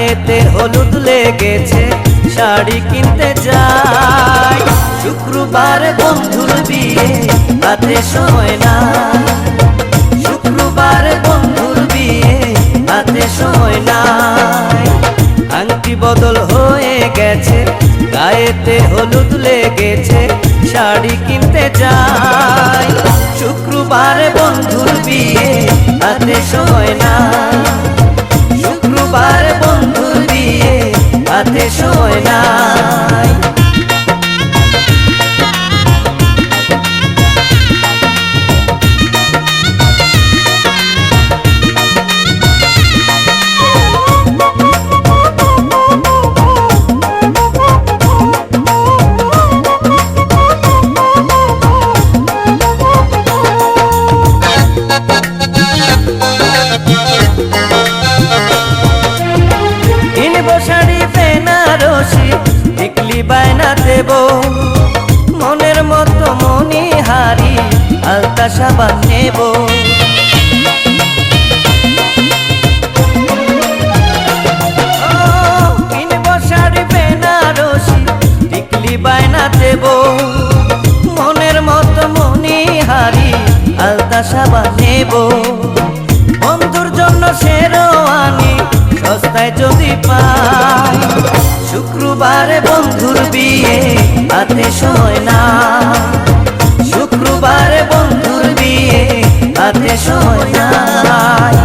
গায়েতে হলুদ লেগেছে শাড়ি কিনতে যাই। শুক্রবার বন্ধুর বিয়ে হাতে সময় নাই, শুক্রবার বন্ধুর বিয়ে হাতে সময় নাই। আংটি বদল হয়ে গেছে গায়েতে হলুদ লেগেছে শাড়ি কিনতে যাই। শুক্রবার বন্ধুর বিয়ে হাতে সময় নাই, শুক্রবার বন্ধুর বিয়ে হাতে সময় নাই। শাড়ি বেনারসি টিকলি বায়না দেব, মনের মতো মনি হারি আলতা সাবান নেব। কিনবো শাড়ি বেনারসি টিকলি বায়না দেব, মনের মতো মনি হারি আলতা সাবান নেব। বন্ধুর জন্য শেরওয়ানি সস্তায় যদি পাই, শুক্রবার বন্ধুর বিয়ে হাতে সময় নাই, শুক্রবার বন্ধুর বিয়ে হাতে সময় নাই।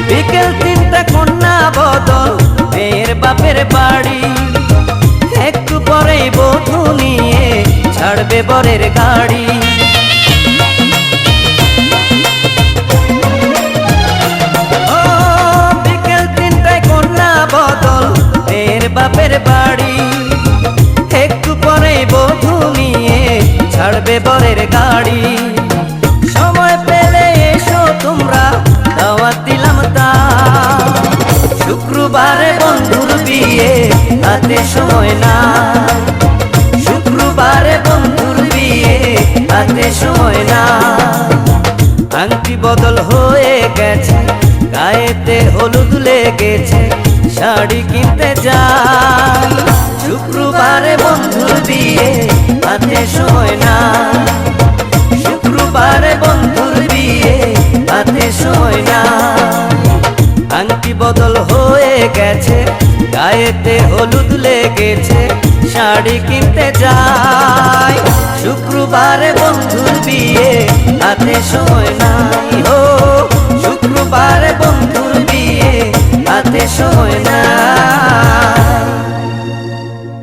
বিকেল 3টা কন্যা বদল মেয়ের বাপের বাড়ি, একটু পরেই বধূ নিয়ে ছাড়বে বরের গাড়ি। বিকেল 3টায় কন্যা বদল মেয়ের বাপের বাড়ি, একটু পরেই বধূ নিয়ে ছাড়বে বরের গাড়ি। সময় পেলে এসো তোমরা দাওয়াত দিলাম তা, শুক্রবারে বন্ধুর বিয়ে হাতে সময় নাই, শুক্রবারে বন্ধুর বিয়ে হাতে সময় নাই। আংটি বদল হয়ে গেছে গায়েতে হলুদ লেগেছে শাড়ি কিনতে যাই। শুক্রবারে বন্ধুর বিয়ে হাতে সময় নাই, শুক্রবারে বন্ধুর বিয়ে হাতে সময় নাই। আংটি বদল হয়ে গেছে গায়েতে হলুদ লেগেছে শাড়ি কিনতে যাই। শুক্রবারে বন্ধুর বিয়ে হাতে সময় নাই, ও শুক্রবারে বন্ধুর বিয়ে হাতে সময় নাই।